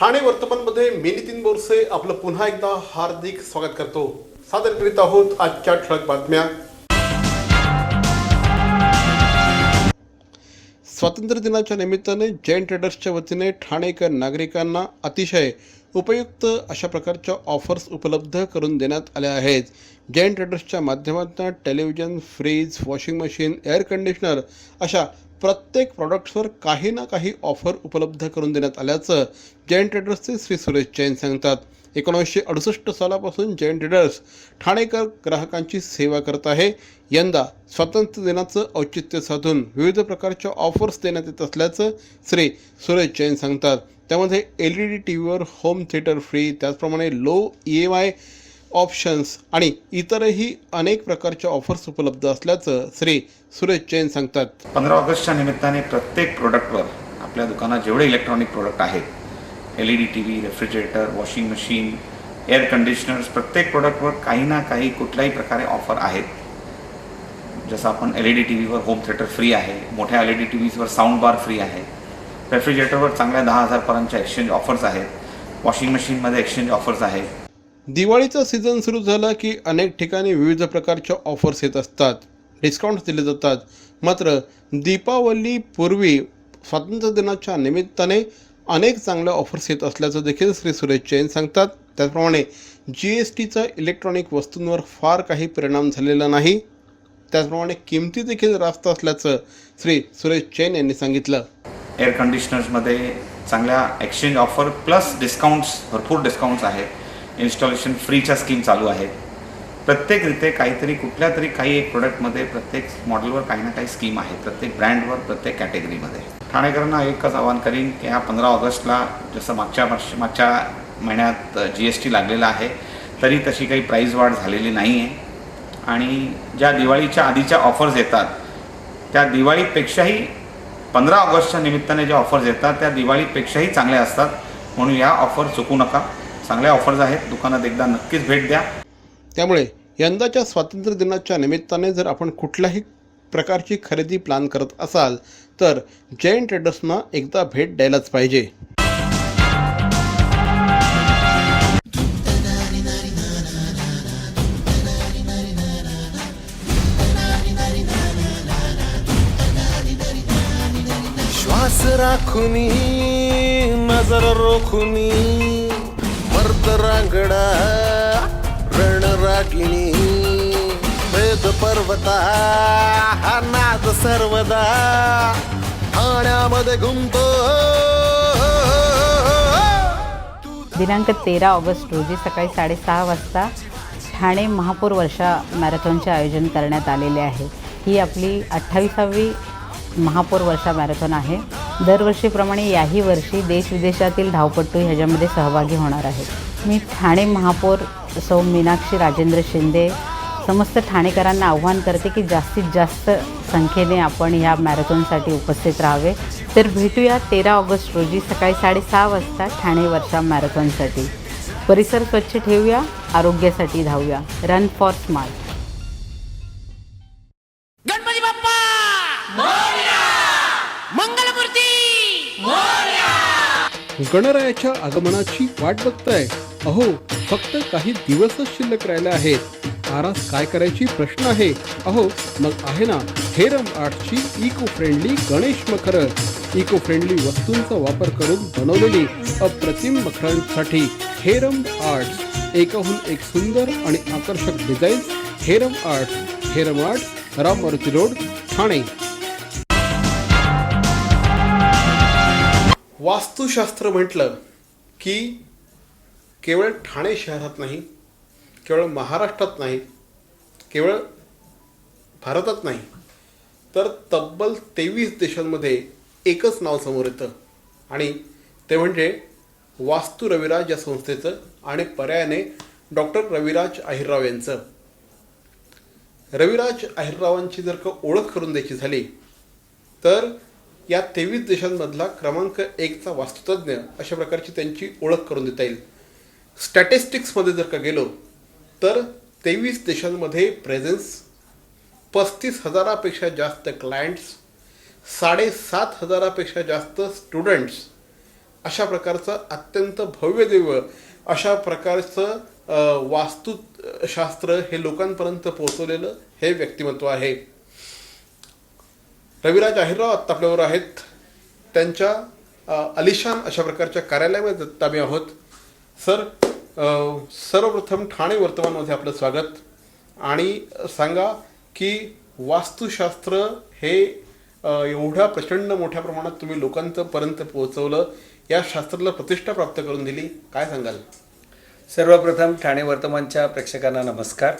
ठाणे वर्तमानमध्ये मी नितीन बोरसे आपलं पुन्हा एकदा हार्दिक स्वागत करतो। सादर करीत आहोत आजच्या ठळक बातम्या। स्वातंत्र्य दिनाच्या निमित्ताने जैन ट्रेडर्सच्या वतीने ठाणेकर नागरिकांना अतिशय उपयुक्त अशा प्रकारच्या ऑफर्स उपलब्ध करून देण्यात आल्या आहेत। जैन ट्रेडर्सच्या माध्यमातून television, fridge, washing machine, air conditioner अशा प्रत्येक प्रॉडक्ट्सवर काही ना काही ऑफर उपलब्ध करून देण्यात आल्याचं जैन ट्रेडर्सचे श्री सुरेश जैन सांगतात। 1968 सालापासून जैन ट्रेडर्स ठाणेकर ग्राहकांची सेवा करत आहे। यंदा स्वातंत्र्य दिनाचं औचित्य साधून विविध प्रकारच्या ऑफर्स देण्यात येत असल्याचं श्री सुरेश जैन सांगतात। त्यामध्ये LED टीव्हीवर होम थिएटर फ्री, त्याचप्रमाणे लो EMI ऑप्शन्स आणि इतरही अनेक प्रकारच्या ऑफर्स उपलब्ध असल्याचं श्री सुरेश जैन सांगतात। 15 ऑगस्टच्या निमित्ताने प्रत्येक प्रोडक्टवर आपल्या दुकानात जेवढे इलेक्ट्रॉनिक प्रोडक्ट आहेत, LED TV, refrigerator, washing machine, air conditioners, प्रत्येक प्रोडक्टवर काही ना काही कुठल्याही प्रकारे ऑफर आहेत। जसं आपण LED टीव्हीवर होम थिएटर फ्री आहे, मोठ्या LED टीव्हीजवर साऊंड बार फ्री आहे, रेफ्रिजरेटरवर चांगल्या 10,000 पर्यंतच्या एक्सचेंज ऑफर्स आहेत, वॉशिंग मशीनमध्ये एक्सचेंज ऑफर्स आहेत। दिवाळीचा सीझन सुरू झाला की अनेक ठिकाणी विविध प्रकारच्या ऑफर्स येत असतात, डिस्काउंट्स दिले जातात। मात्र दीपावलीपूर्वी स्वातंत्र्य दिनाच्या निमित्ताने अनेक चांगल्या ऑफर्स येत असल्याचं देखील श्री सुरेश जैन सांगतात। त्याचप्रमाणे GSTचा इलेक्ट्रॉनिक वस्तूंवर फार काही परिणाम झालेला नाही, त्याचप्रमाणे किमती देखील रास्त असल्याचं श्री सुरेश जैन यांनी सांगितलं। एअर कंडिशनर्समध्ये चांगल्या एक्सचेंज ऑफर प्लस डिस्काउंट्स, भरपूर डिस्काउंट्स आहेत। इन्स्टॉलेशन फ्रीच्या स्कीम चालू आहेत। प्रत्येक रीते काहीतरी कुठल्या तरी काही एक प्रोडक्टमध्ये प्रत्येक मॉडेलवर काही ना काही स्कीम आहे, प्रत्येक ब्रँडवर, प्रत्येक कॅटेगरीमध्ये। ठाणेकरांना एकच आवाहन करीन की ह्या 15 ऑगस्टला जसं मागच्या महिन्यात GST लागलेला आहे, तरी तशी काही प्राईस वाढ झालेली नाही आहे। आणि ज्या दिवाळीच्या आधीच्या ऑफर्स येतात त्या दिवाळीपेक्षाही 15 ऑगस्टच्या निमित्ताने ज्या ऑफर्स येतात त्या दिवाळीपेक्षाही चांगल्या असतात। म्हणून या ऑफर चुकू नका, चांगल्या ऑफर्स आहेत, दुकानात एकदा नक्कीच भेट द्या। त्यामुळे यंदाच्या स्वातंत्र्य दिनाच्या निमित्ताने जर आपण कुठल्याही प्रकारची खरेदी प्लॅन करत असाल तर जैन ट्रेडर्सना एकदा भेट द्यायलाच पाहिजे। श्वास राखुनी, नजर रोखुनी, मर्द रांगडा, रणरागिणी, वेद पर्वता, हा नाद सर्वदा ठाण्यामध्ये घुमतो। दिनांक 13 ऑगस्ट रोजी सकाळी 6:30 वाजता ठाणे महापौर वर्षा मॅरेथॉनचे आयोजन करण्यात आलेले आहे। ही आपली 28वी महापौर वर्षा मॅरेथॉन आहे। दरवर्षीप्रमाणे याही वर्षी देशविदेशातील धावपटू ह्याच्यामध्ये सहभागी होणार आहेत। मी ठाणे महापौर सौ मीनाक्षी राजेंद्र शिंदे समस्त ठाणेकरांना आव्हान करते की जास्तीत जास्त संख्येने आपण ह्या मॅरेथॉनसाठी उपस्थित राहावे। तर भेटूया 13 ऑगस्ट रोजी सकाळी 6:30 वाजता ठाणे वर्षा मॅरेथॉनसाठी। परिसर स्वच्छ ठेवूया, आरोग्यासाठी धावूया। Run for smart. गणपती बाप्पा मोरया, मंगलमूर्ती मोरया। गणरायाच्या आगमनाची वाट बघताय? अहो, फक्त काही दिवसच शिल्लक राहिले आहेत। आरास काय करायची प्रश्न आहे? अहो, मग आहे ना हेरम आर्ट्सची इको फ्रेंडली गणेश मखरं। इको फ्रेंडली वस्तूंचा वापर करून बनवलेली अप्रतिम मखरांसाठी हेरम आर्ट्स, एकहून एक सुंदर आणि आकर्षक designs. Heram arts, Ram Maruti road, Thane. वास्तुशास्त्र म्हटलं की केवळ ठाणे शहरात नाही, केवळ महाराष्ट्रात नाही, केवळ भारतात नाही, तर तब्बल 23 देशांमध्ये एकच नाव समोर येतं आणि ते म्हणजे वास्तू रविराज या संस्थेचं आणि पर्यायाने डॉक्टर रविराज अहिरराव यांचं। रविराज अहिररावांची जर का ओळख करून द्यायची झाली तर या 23 देशांमधला क्रमांक 1चा वास्तुतज्ञ अशा प्रकारची त्यांची ओळख करून देता येईल। स्टॅटिस्टिक्समध्ये जर का गेलो तर 23 देशांमध्ये प्रेझेन्स, 35,000पेक्षा जास्त क्लायंट्स, 7,500पेक्षा जास्त स्टुडंट्स, अशा प्रकारचं अत्यंत भव्य दिव्य अशा प्रकारचं वास्तुशास्त्र हे लोकांपर्यंत पोहोचवलेलं हे व्यक्तिमत्व आहे. रविराज अहिरराव आत्ता आपल्यावर आहेत. त्यांच्या अलिशान अशा प्रकारच्या कार्यालयामध्ये आम्ही आहोत. सर, सर्वप्रथम ठाणे वर्तमानमध्ये आपलं स्वागत. आणि सांगा की वास्तुशास्त्र हे एवढ्या प्रचंड मोठ्या प्रमाणात तुम्ही लोकांपर्यंत पोहोचवलं, या शास्त्राला प्रतिष्ठा प्राप्त करून दिली, काय सांगाल? सर्वप्रथम ठाणे वर्तमानच्या प्रेक्षकांना नमस्कार.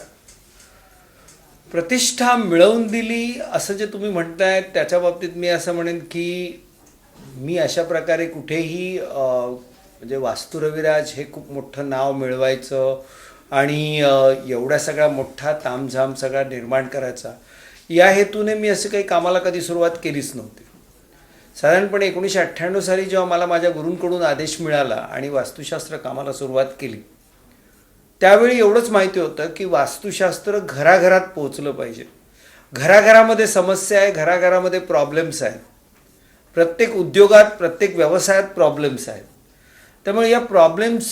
प्रतिष्ठा मिळवून दिली असं जे तुम्ही म्हणताय त्याच्या बाबतीत मी असं म्हणेन की मी अशा प्रकारे कुठेही म्हणजे वास्तू रविराज हे खूप मोठं नाव मिळवायचं आणि एवढा सगळा मोठा तामझाम सगळा निर्माण करायचा या हेतूने मी असं काही कामाला कधी सुरुवात केलीच नव्हती. साधारणपणे 1998 साली जेव्हा मला माझ्या गुरूंकडून आदेश मिळाला आणि वास्तुशास्त्र कामाला सुरुवात केली त्यावेळी एवढंच माहिती होतं की वास्तुशास्त्र घराघरात पोहोचलं पाहिजे. घराघरामध्ये समस्या आहे, घराघरामध्ये प्रॉब्लेम्स आहेत, प्रत्येक उद्योगात प्रत्येक व्यवसायात प्रॉब्लेम्स आहेत. त्यामुळे या प्रॉब्लेम्स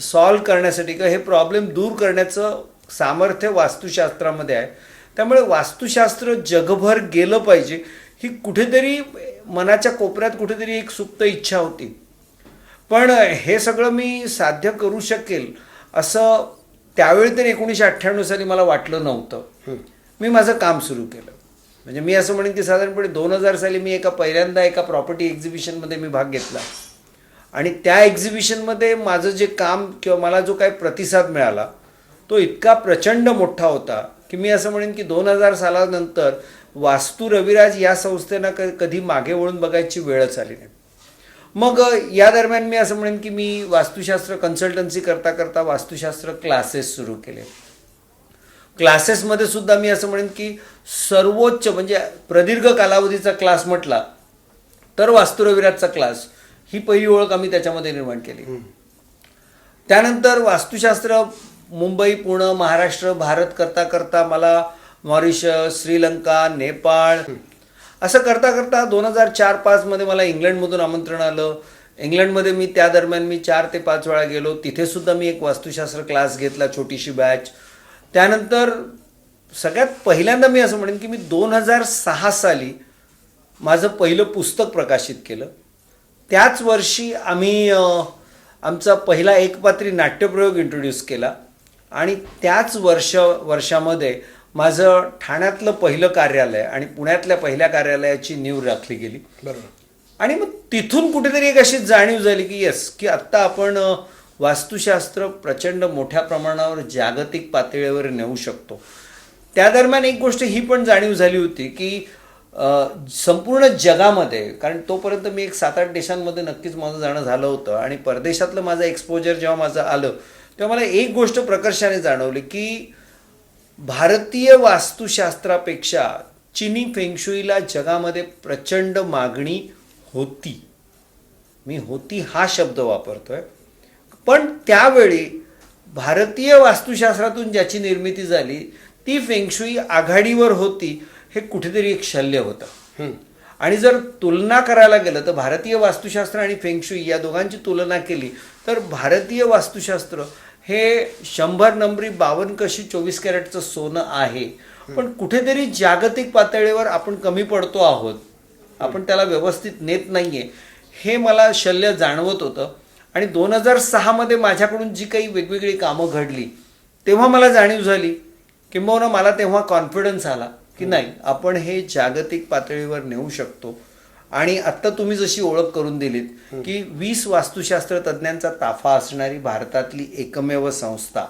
सॉल्व्ह करण्यासाठी किंवा हे प्रॉब्लेम दूर करण्याचं सामर्थ्य वास्तुशास्त्रामध्ये आहे. त्यामुळे वास्तुशास्त्र जगभर गेलं पाहिजे ही कुठेतरी मनाच्या कोपऱ्यात कुठेतरी एक सुप्त इच्छा होती. पण हे सगळं मी साध्य करू शकेल असं त्यावेळी तरी 1998 साली मला वाटलं नव्हतं. मी माझं काम सुरू केलं. म्हणजे मी असं म्हणेन की साधारणपणे 2000 साली मी पहिल्यांदा एका प्रॉपर्टी एक्झिबिशनमध्ये मी भाग घेतला आणि त्या एक्झिबिशनमध्ये माझं जे काम किंवा मला जो काही प्रतिसाद मिळाला तो इतका प्रचंड मोठा होता की मी असं म्हणेन की 2000 सालानंतर वास्तू रविराज या संस्थेनं कधी मागे वळून बघायची वेळच आली नाही. मग या दरम्यान मी असं म्हणेन की मी वास्तुशास्त्र कन्सल्टन्सी करता करता वास्तुशास्त्र क्लासेस सुरू केले. क्लासेसमध्ये सुद्धा मी असं म्हणेन की सर्वोच्च म्हणजे प्रदीर्घ कालावधीचा क्लास म्हटला तर वास्तू रविराजचा क्लास ही पहिली ओळख आम्ही त्याच्यामध्ये निर्माण केली. त्यानंतर वास्तुशास्त्र मुंबई, पुणे, महाराष्ट्र, भारत करता करता मला मॉरिशस, श्रीलंका, नेपाळ असं करता करता 2004-05 मध्ये मला इंग्लंडमधून आमंत्रण आलं. इंग्लंडमध्ये मी त्या दरम्यान मी 4 ते 5 वेळा गेलो. तिथे सुद्धा मी एक वास्तुशास्त्र क्लास घेतला, छोटीशी बॅच. त्यानंतर सगळ्यात पहिल्यांदा मी असं म्हणेन की मी 2006 साली माझं पहिलं पुस्तक प्रकाशित केलं. त्याच वर्षी आम्ही आमचा पहिला एकपात्री नाट्यप्रयोग इंट्रोड्यूस केला आणि त्याच वर्षामध्ये माझं ठाण्यातलं पहिलं कार्यालय आणि पुण्यातल्या पहिल्या कार्यालयाची नीव राखली गेली. बरोबर. आणि मग तिथून कुठेतरी एक अशी जाणीव झाली की येस की आत्ता आपण वास्तुशास्त्र प्रचंड मोठ्या प्रमाणावर जागतिक पातळीवर नेऊ शकतो. त्या दरम्यान एक गोष्ट ही पण जाणीव झाली होती की संपूर्ण जगामध्ये, कारण तोपर्यंत मी एक 7-8 देशांमध्ये नक्कीच माझं जाणं झालं होतं आणि परदेशातलं माझं एक्सपोजर जेव्हा माझं आलं तेव्हा मला एक गोष्ट प्रकर्षाने जाणवली की भारतीय वास्तुशास्त्रापेक्षा चिनी फेंगशुईला जगामध्ये प्रचंड मागणी होती. मी होती हा शब्द वापरतोय. पण त्यावेळी भारतीय वास्तुशास्त्रातून ज्याची निर्मिती झाली ती फेंगशुई आघाडीवर होती हे कुठेतरी एक शल्य होतं. आणि जर तुलना करायला गेलं तर भारतीय वास्तुशास्त्र आणि फेंगशुई या दोघांची तुलना केली तर भारतीय वास्तुशास्त्र हे 100 नंबरी 52 कशी 24 कॅरेटचं सोनं आहे. पण कुठेतरी जागतिक पातळीवर आपण कमी पडतो आहोत, आपण त्याला व्यवस्थित नेत नाहीये हे मला शल्य जाणवत होतं. आणि 2006 मध्ये माझ्याकडून जी काही वेगवेगळी कामं घडली तेव्हा मला जाणीव झाली, किंबहुना मला तेव्हा कॉन्फिडन्स आला की नाही आपण हे जागतिक पातळीवर नेऊ शकतो. आणि आत्ता तुम्ही जशी ओळख करून दिलीत की 20 वास्तुशास्त्र तज्ज्ञांचा ताफा असणारी भारतातली एकमेव संस्था,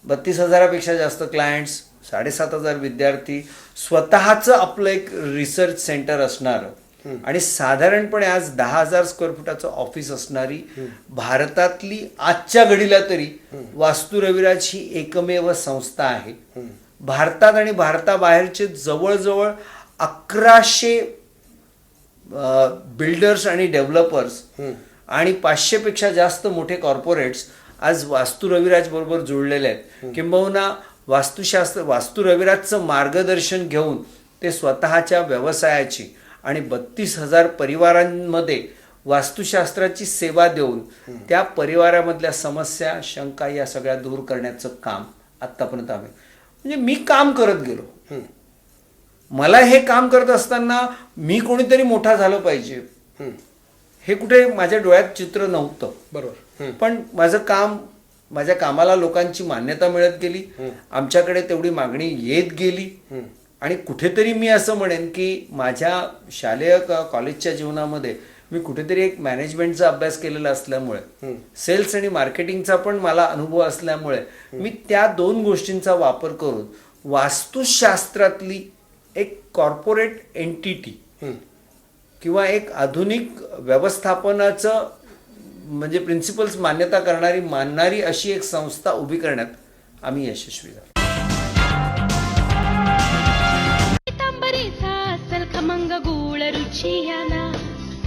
32,000पेक्षा जास्त क्लायंट्स, 7,500 विद्यार्थी, स्वतःचं आपलं एक रिसर्च सेंटर असणारं आणि साधारणपणे आज 10,000 स्क्वेअर फुटाचं ऑफिस असणारी भारतातली आजच्या घडीला तरी वास्तू रविराज ही एकमेव संस्था आहे. भारतात आणि भारताबाहेरचे जवळजवळ 1100 बिल्डर्स आणि डेव्हलपर्स आणि 500 पेक्षा जास्त मोठे कॉर्पोरेट्स आज वास्तू रविराज बरोबर जुळलेले आहेत. किंबहुना वास्तू रविराजचं मार्गदर्शन घेऊन ते स्वतःच्या व्यवसायाची आणि 32,000 परिवारांमध्ये वास्तुशास्त्राची सेवा देऊन त्या परिवारामधल्या समस्या शंका या सगळ्या दूर करण्याचं काम आत्तापर्यंत आम्ही म्हणजे मी काम करत गेलो. मला हे काम करत असताना मी कोणीतरी मोठा झालं पाहिजे हे कुठे माझ्या डोळ्यात चित्र नव्हतं. बरोबर. पण माझ्या कामाला लोकांची मान्यता मिळत गेली, आमच्याकडे तेवढी मागणी येत गेली आणि कुठेतरी मी असं म्हणेन की माझ्या शालेय कॉलेजच्या जीवनामध्ये मी कुठेतरी एक मॅनेजमेंटचा अभ्यास केलेला असल्यामुळे सेल्स आणि मार्केटिंगचा पण मला अनुभव असल्यामुळे मी त्या दोन गोष्टींचा वापर करून वास्तुशास्त्रातली एक कॉर्पोरेट एंटिटी किंवा एक आधुनिक व्यवस्थापनाचं म्हणजे प्रिन्सिपल्स मान्यता मानणारी अशी एक संस्था उभी करण्यात आम्ही यशस्वी झालो. पितांबरीचा असल खमंग गुळ रुचियाना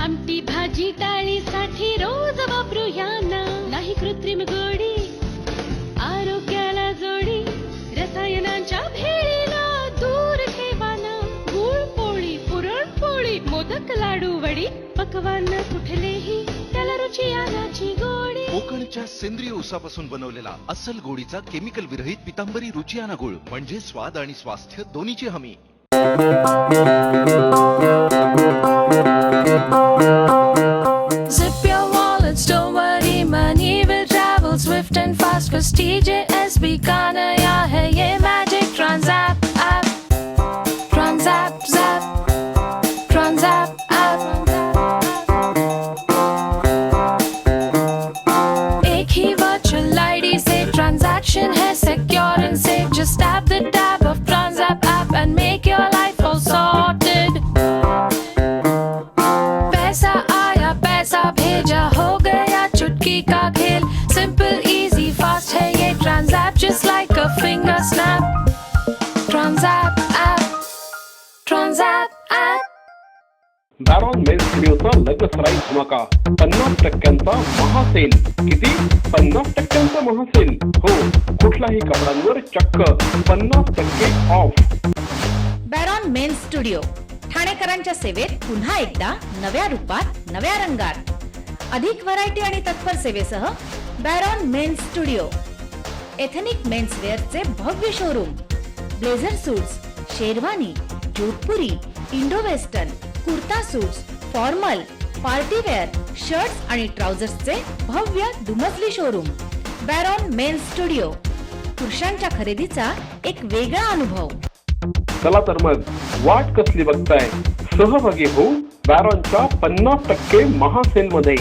आमटी भाजी डाळीसाठी रोज वापरू याना नाही कृत्रिम गोडी आरोग्याला जोडी रसायनांच्या भेळीला दूर ठेवाना गुळ पोळी पुरणपोळी मोदक लाडू वडी पकवान कुठलेही त्याला रुचियानाची गोडी. कोकणच्या सेंद्रिय ऊसापासून बनवलेला अस्सल गोडीचा केमिकल विरहित पितांबरी रुचियाना गुळ म्हणजे स्वाद आणि स्वास्थ्य दोन्हीची हमी. Zip your wallets, don't worry, money will travel swift and fast. Cause TJSB का नया है ये Magic Transact app. Transact zap, Transact app. एक ही virtual ID से transaction है secure and safe. Just tap the tab of Transact app and make your life all sorted. पैसा आया पैसा भेजा हो गया चुटकी का खेल. Simple, easy, fast है ये Transact just like a finger snap. Transact app, Transact app. बॅरॉन mail स्टुडिओचा लगसराई धमाका 50% महासेल. किती? 50% महासेल. हो, कुठल्याही कपड्यांवर चक्क 50% ऑफ. बॅरॉन मेन स्टुडिओ ठाणेकरांच्या सेवेत पुन्हा एकदा नव्या रूपात नव्या रंगात. अधिक व्हरायटी आणि तत्पर सेवेसह बॅरॉन मेन स्टुडिओ एथनिक मेन्सवेअरचे भव्य showroom. Blazer suits, sherwani, Jodhpuri, Indo western, kurta suits, formal, partywear, shirts आणि ट्राउझर्सचे भव्य दुमजली शोरूम. बॅरॉन मेन स्टुडिओ पुरुषांच्या खरेदीचा एक वेगळा अनुभव. चला तर मग वाट कसली बघताय, सहभागी होऊ बॅरॉनच्या 50% महासेल मध्ये.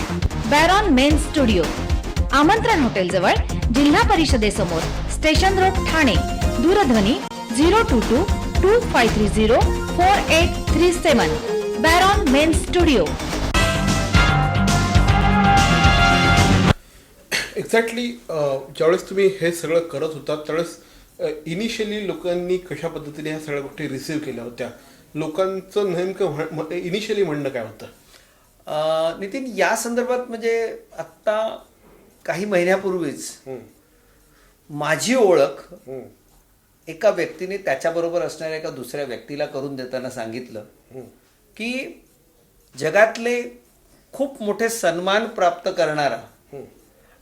बॅरॉन मेन स्टुडिओ आमंत्रण हॉटेल जवळ, जिल्हा परिषदेसमोर, स्टेशन रोड, ठाणे. दूरध्वनी 022-2530-4837. बॅरॉन मेन स्टुडिओ. एक्झॅक्टली ज्यावेळेस तुम्ही हे सगळं करत होता त्यावेळेस इनिशियली लोकांनी कशा पद्धतीने ह्या सगळ्या गोष्टी रिसीव्ह केल्या होत्या? लोकांचं नेमकं इनिशियली म्हणणं काय होतं? नितीन, या संदर्भात म्हणजे आत्ता काही महिन्यापूर्वीच माझी ओळख एका व्यक्तीने त्याच्याबरोबर असणाऱ्या एका दुसऱ्या व्यक्तीला करून देताना सांगितलं की जगातले खूप मोठे सन्मान प्राप्त करणारा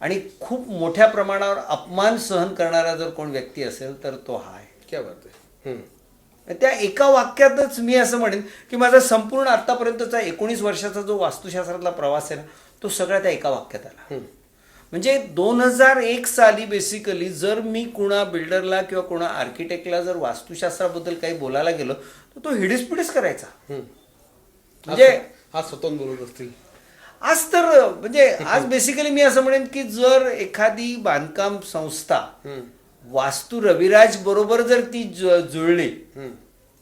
आणि खूप मोठ्या प्रमाणावर अपमान सहन करणारा जर कोण व्यक्ती असेल तर तो हा आहे. क्या बात आहे. त्या एका वाक्यातच मी असं म्हणेन की माझा संपूर्ण आतापर्यंतचा 19 वर्षाचा जो वास्तुशास्त्रातला प्रवास आहे ना, तो सगळा त्या एका वाक्यात आला. म्हणजे 2001 साली बेसिकली जर मी कुणा बिल्डरला किंवा कुणा आर्किटेक्टला जर वास्तुशास्त्राबद्दल काही बोलायला गेलो तर तो हिडीसपिडीस करायचा. म्हणजे आज स्वतःहून बोलत असतील. आज तर म्हणजे आज बेसिकली मी असं म्हणेन की जर एखादी बांधकाम संस्था वास्तू रविराज बरोबर जर ती जुळली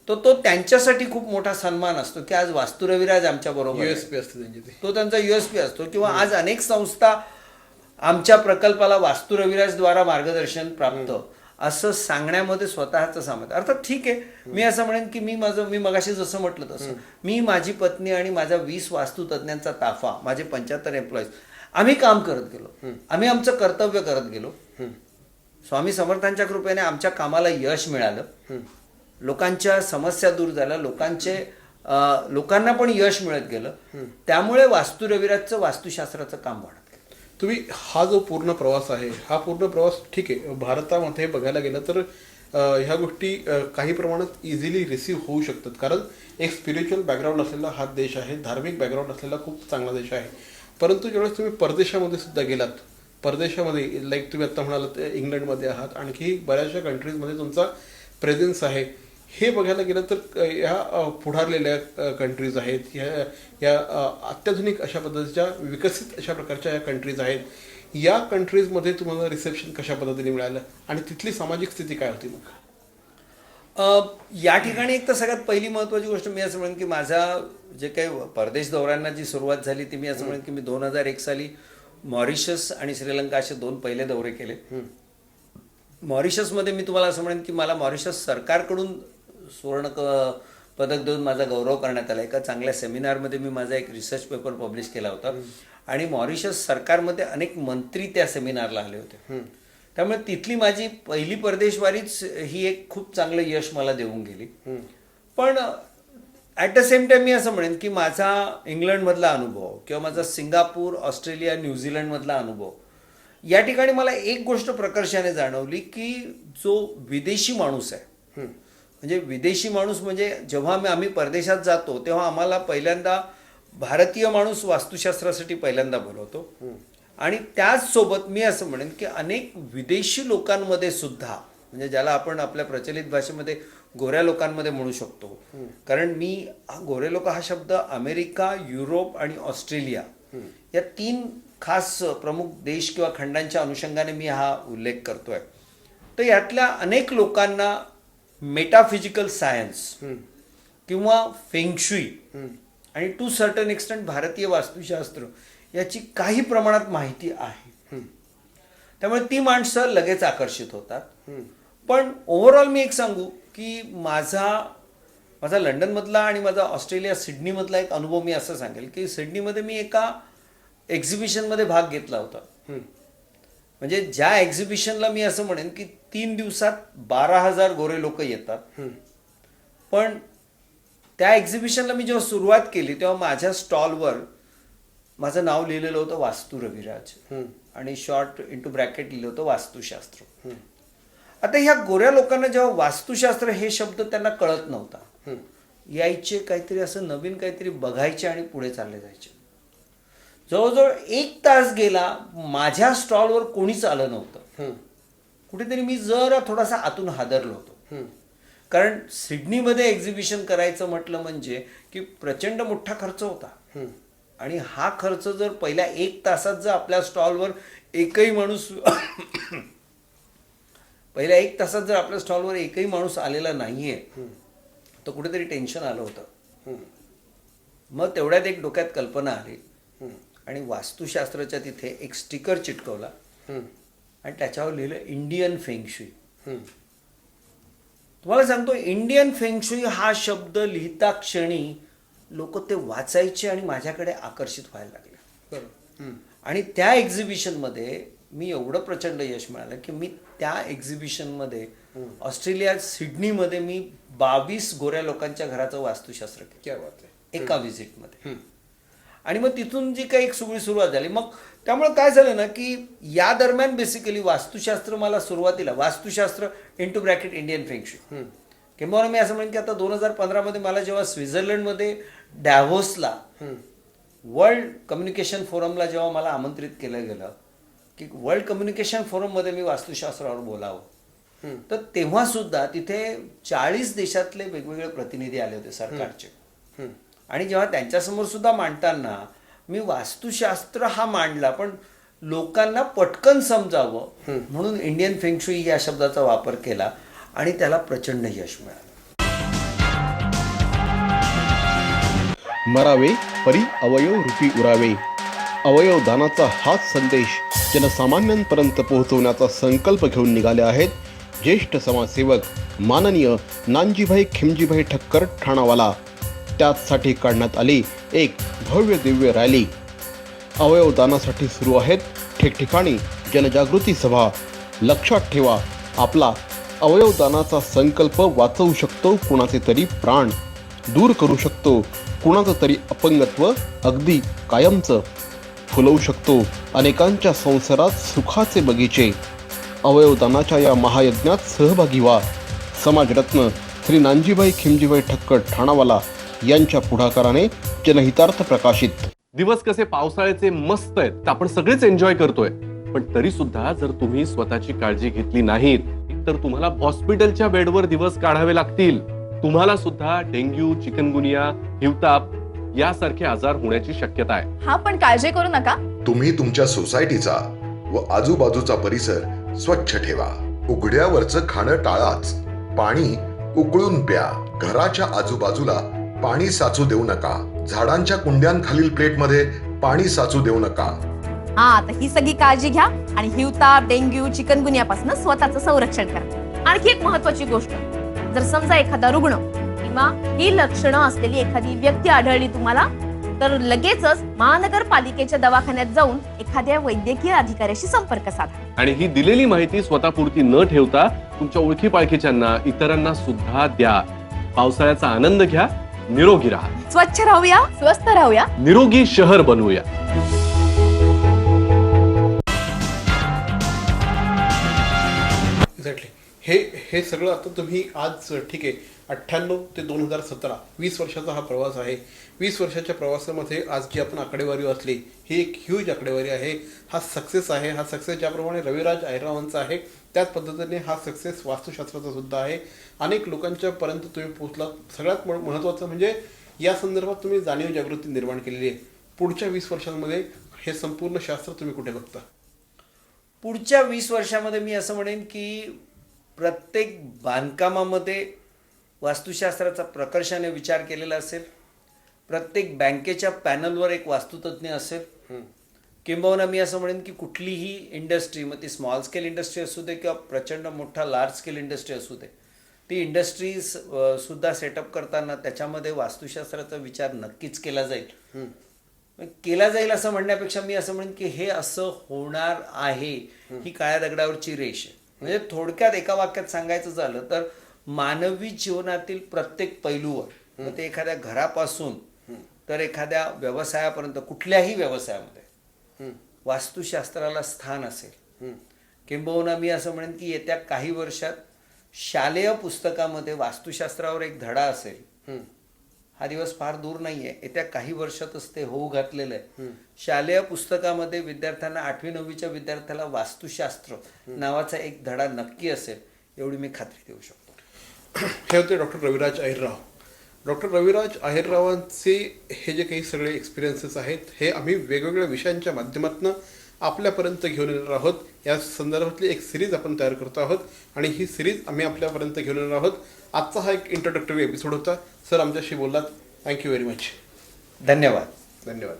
तर तो त्यांच्यासाठी खूप मोठा सन्मान असतो की आज वास्तू रविराज आमच्या बरोबर युएसपी असते त्यांची, तो त्यांचा युएसपी असतो. किंवा आज अनेक संस्था आमच्या प्रकल्पाला वास्तू रविराज द्वारा मार्गदर्शन प्राप्त असं सांगण्यामध्ये स्वतःचं सामर्थ्य. अर्थात ठीक आहे, मी असं म्हणेन की मी मगाशी जसं म्हटलं तसं मी, माझी पत्नी आणि माझा 20 वास्तुतज्ञांचा ताफा, माझे 75 एम्प्लॉईज, आम्ही काम करत गेलो. आम्ही आमचं कर्तव्य करत गेलो. स्वामी समर्थांच्या कृपेने आमच्या कामाला यश मिळालं. लोकांच्या समस्या दूर झाल्या, लोकांचे लोकांना पण यश मिळत गेलं. त्यामुळे वास्तू रविराजचं वास्तुशास्त्राचं काम वाढत गेलं. तुम्ही हा जो पूर्ण प्रवास आहे, हा पूर्ण प्रवास ठीक आहे, भारतामध्ये बघायला गेलं तर ह्या गोष्टी काही प्रमाणात इझिली रिसीव्ह होऊ शकतात, कारण एक स्पिरिच्युअल बॅकग्राऊंड असलेला हा देश आहे, धार्मिक बॅकग्राऊंड असलेला खूप चांगला देश आहे. परंतु ज्यावेळेस तुम्ही परदेशामध्ये सुद्धा गेलात, परदेशामध्ये लाईक तुम्ही आत्ता म्हणालात इंग्लंडमध्ये आहात, आणखी बऱ्याचशा कंट्रीजमध्ये तुमचा प्रेझेन्स आहे, हे बघायला गेलं तर ह्या पुढारलेल्या कंट्रीज आहेत, या अत्याधुनिक अशा पद्धतीच्या विकसित अशा प्रकारच्या या कंट्रीज आहेत. या कंट्रीजमध्ये तुम्हाला रिसेप्शन कशा पद्धतीने मिळालं आणि तिथली सामाजिक स्थिती काय होती मग? या ठिकाणी एक तर सगळ्यात पहिली महत्त्वाची गोष्ट मी असं म्हणेन की माझा जे काही परदेश दौऱ्यांना जी सुरुवात झाली ती मी असं म्हणेन की मी 2001 साली मॉरिशस आणि श्रीलंका असे 2 पहिले दौरे केले. मॉरिशसमध्ये मी तुम्हाला असं म्हणेन की मला मॉरिशस सरकारकडून सुवर्ण पदक देऊन माझा गौरव करण्यात आला. एका चांगल्या सेमिनारमध्ये मी माझा एक रिसर्च पेपर पब्लिश केला होता आणि मॉरिशस सरकारमध्ये अनेक मंत्री त्या सेमिनारला आले होते. त्यामुळे तिथली माझी पहिली परदेशवारीच ही एक खूप चांगलं यश मला देऊन गेली. पण ॲट द सेम टाईम मी असं म्हणेन की माझा इंग्लंडमधला अनुभव किंवा माझा सिंगापूर, ऑस्ट्रेलिया, न्यूझीलंडमधला अनुभव, या ठिकाणी मला एक गोष्ट प्रकर्षाने जाणवली की जो विदेशी माणूस आहे, म्हणजे विदेशी माणूस म्हणजे जेव्हा आम्ही परदेशात जातो तेव्हा आम्हाला पहिल्यांदा भारतीय माणूस वास्तुशास्त्रासाठी पहिल्यांदा बोलवतो आणि त्याचसोबत मी असं म्हणेन की अनेक विदेशी लोकांमध्ये सुद्धा, म्हणजे ज्याला आपण आपल्या प्रचलित भाषेमध्ये गोऱ्या लोकांमध्ये म्हणू शकतो, कारण मी गोरे लोक हा शब्द अमेरिका, युरोप आणि ऑस्ट्रेलिया या 3 खास प्रमुख देश किंवा खंडांच्या अनुषंगाने मी हा उल्लेख करतोय. तर यातल्या अनेक लोकांना मेटाफिजिकल सायन्स किंवा फेंगशुई आणि टू सर्टन एक्सटेंट भारतीय वास्तुशास्त्र याची काही प्रमाणात माहिती आहे. त्यामुळे ती माणसं लगेच आकर्षित होतात. पण ओव्हरऑल मी एक सांगू की माझा लंडनमधला आणि माझा ऑस्ट्रेलिया सिडनीमधला एक अनुभव मी असं सांगेल की सिडनीमध्ये मी एका एक्झिबिशनमध्ये भाग घेतला होता. म्हणजे ज्या एक्झिबिशनला मी असं म्हणेन की 3 दिवसात 12,000 गोरे लोक येतात. पण त्या एक्झिबिशनला मी जेव्हा सुरुवात केली तेव्हा माझ्या स्टॉलवर माझं नाव लिहिलेलं होतं वास्तू रविराज आणि शॉर्ट इंटू ब्रॅकेट लिहिलं होतं वास्तुशास्त्र. आता ह्या गोऱ्या लोकांना जेव्हा वास्तुशास्त्र हे शब्द त्यांना कळत नव्हता, यायचे काहीतरी असं नवीन काहीतरी बघायचे आणि पुढे चालले जायचे. जवळजवळ 1 तास गेला, माझ्या स्टॉलवर कोणीच आलं नव्हतं. कुठेतरी मी जरा थोडासा आतून हादरलो होतो, कारण सिडनीमध्ये एक्झिबिशन करायचं म्हटलं म्हणजे की प्रचंड मोठा खर्च होता आणि हा खर्च जर पहिल्या 1 तासात जर आपल्या स्टॉलवर एकही माणूस आलेला नाहीये तर कुठेतरी टेन्शन आलं होतं. मग तेवढ्यात एक डोक्यात कल्पना आली आणि वास्तुशास्त्राच्या तिथे एक स्टिकर चिटकवला आणि त्याच्यावर लिहिलं इंडियन फेंगशुई. तुम्हाला सांगतो, इंडियन फेंगशुई हा शब्द लिहिता क्षणी लोक ते वाचायचे आणि माझ्याकडे आकर्षित व्हायला लागले. आणि त्या एक्झिबिशनमध्ये मी एवढं प्रचंड यश मिळालं की मी त्या एक्झिबिशनमध्ये ऑस्ट्रेलिया सिडनीमध्ये मी 22 गोऱ्या लोकांच्या घराचं वास्तुशास्त्र केलं एका व्हिजिटमध्ये. आणि मग तिथून जी काही एक सगळी सुरुवात झाली. मग त्यामुळे काय झालं ना की या दरम्यान बेसिकली वास्तुशास्त्र मला सुरुवातीला वास्तुशास्त्र इंटू ब्रॅकेट इंडियन फेंगशुई किंवा मी असं म्हणेन की आता 2015 मला जेव्हा स्वित्झर्लंडमध्ये डॅव्होसला वर्ल्ड कम्युनिकेशन फोरमला जेव्हा मला आमंत्रित केलं गेलं की वर्ल्ड कम्युनिकेशन फोरममध्ये मी वास्तुशास्त्रावर बोलावं, तर तेव्हा सुद्धा तिथे 40 देशातले वेगवेगळे प्रतिनिधी आले होते सरकारचे. आणि जेव्हा त्यांच्यासमोर सुद्धा मांडताना मी वास्तुशास्त्र हा मांडला, पण लोकांना पटकन समजावं म्हणून इंडियन फेंगशुई या शब्दाचा वापर केला आणि त्याला प्रचंड यश मिळालं. मरावे परी अवयव रूपी उरावे. अवयव दानाचा हाच संदेश जनसामान्यांपर्यंत पोहोचवण्याचा संकल्प घेऊन निघाले आहेत ज्येष्ठ समाजसेवक माननीय नानजीभाई खिमजीभाई ठक्कर ठाणावाला. त्याचसाठी काढण्यात आली एक भव्य दिव्य रॅली. अवयवदानासाठी सुरू आहेत ठिकठिकाणी जनजागृती सभा. लक्षात ठेवा, आपला अवयवदानाचा संकल्प वाचवू शकतो कुणाचे तरी प्राण. दूर करू शकतो कुणाचं तरी अपंगत्व अगदी कायमचं, फुलवू शकतो अनेकांच्या संसारात सुखाचे बगीचे. अवयवदानाच्या या महायज्ञात सहभागी व्हा. समाजरत्न श्री नानजीभाई खिमजीभाई ठक्कर ठाणावाला यांच्या पुढाकाराने जनहितार्थ प्रकाशित. दिवस कसे पावसाळ्याचे मस्त आहेत, तर आपण सगळेच एन्जॉय करतोय. पण तरी सुद्धा जर तुम्ही स्वतःची काळजी घेतली नाहीत तर तुम्हाला हॉस्पिटलच्या बेडवर दिवस काढावे लागतील. तुम्हाला सुद्धा डेंग्यू, चिकनगुनिया, हिवताप यासारखे आजार होण्याची शक्यता आहे. हा, पण काळजी करू नका. तुम्ही तुमच्या सोसायटीचा व आजूबाजूचा परिसर स्वच्छ ठेवा. उघड्यावरचं खाणं टाळाच. पाणी उकळून प्या. घराच्या आजूबाजूला पाणी साचू देऊ नका. झाडांच्या कुंड्यांखालील प्लेटमध्ये पाणी साचू देऊ नका. हा, तर ही सगळी काळजी घ्या आणि हिवताप, डेंग्यू, चिकनगुनियापासून स्वतःचं संरक्षण करा. आणखी एक महत्वाची गोष्ट, जर समजा एखादा रुग्ण किंवा ही लक्षणं असलेली एखादी व्यक्ती आढळली तुम्हाला, तर लगेचच महानगरपालिकेच्या दवाखान्यात जाऊन एखाद्या वैद्यकीय अधिकाऱ्याशी संपर्क साधा. आणि ही दिलेली माहिती स्वतःपुरती न ठेवता तुमच्या ओळखी पाळखीच्यांना, इतरांना सुद्धा द्या. पावसाळ्याचा आनंद घ्या. निरोगी राहा. स्वच्छ राहूया, स्वस्थ राहूया, निरोगी शहर बनवूया. एक्झॅक्टली. हे सगळं आता तुम्ही आज ठीक आहे 98 ते 2017 20 वर्षाचा हा प्रवास आहे. 20 वर्षाच्या प्रवासामध्ये आज जी आपण आकडेवारी वाचली ही एक ह्यूज आकडेवारी आहे. हा सक्सेस आहे. हा सक्सेस ज्याप्रमाणे रविराज अहिररावांचा आहे त्याच पद्धतीने हा सक्सेस वास्तुशास्त्राचा सुद्धा आहे. अनेक लोकांच्या पर्यंत तुम्ही पोहोचलात. सगळ्यात महत्त्वाचं म्हणजे या संदर्भात तुम्ही जाणीव जागृती निर्माण केलेली आहे. पुढच्या 20 वर्षांमध्ये हे संपूर्ण शास्त्र तुम्ही कुठे बघता? पुढच्या 20 वर्षामध्ये मी असं म्हणेन की प्रत्येक बांधकामामध्ये वास्तुशास्त्राचा प्रकर्षाने विचार केलेला असेल. प्रत्येक बँकेच्या पॅनलवर एक वास्तुतज्ञ असेल. किंबहुना मी असं म्हणेन की कुठलीही इंडस्ट्री, मग ती स्मॉल स्केल इंडस्ट्री असू दे किंवा प्रचंड मोठा लार्ज स्केल इंडस्ट्री असू दे, ती इंडस्ट्रीज सुद्धा सेटअप करताना त्याच्यामध्ये वास्तुशास्त्राचा विचार नक्कीच केला जाईल. केला जाईल असं म्हणण्यापेक्षा मी असं म्हणेन की हे असं होणार आहे, ही काळ्या दगडावरची रेष आहे. म्हणजे थोडक्यात एका वाक्यात सांगायचं झालं तर मानवी जीवनातील प्रत्येक पैलूवर, मग ते एखाद्या घरापासून तर एखाद्या व्यवसायापर्यंत, कुठल्याही व्यवसायामध्ये वास्तुशास्त्राला स्थान असेल. किंबहुना मी असं म्हणेन की येत्या काही वर्षात शालेय पुस्तकामध्ये वास्तुशास्त्रावर एक धडा असेल. हा दिवस फार दूर नाहीये, येत्या काही वर्षातच ते होऊ घातलेलं आहे. शालेय पुस्तकामध्ये विद्यार्थ्यांना 8वी 9वीच्या विद्यार्थ्याला वास्तुशास्त्र नावाचा एक धडा नक्की असेल, एवढी मी खात्री देऊ शकतो. हे होते डॉक्टर रविराज अहिरराव. डॉक्टर रविराज अहिररावांचे हे जे काही सगळे एक्सपिरियन्सेस आहेत हे आम्ही वेगवेगळ्या विषयांच्या माध्यमातून आपल्यापर्यंत घेऊन येणार आहोत. या संदर्भातली एक सिरीज आपण तयार करतो आहोत आणि ही सिरीज आम्ही आपल्यापर्यंत घेऊन येणार आहोत. आजचा हा एक इंट्रोडक्टरी एपिसोड होता. सर आमच्याशी बोललात, थँक्यू व्हेरी मच. धन्यवाद. धन्यवाद.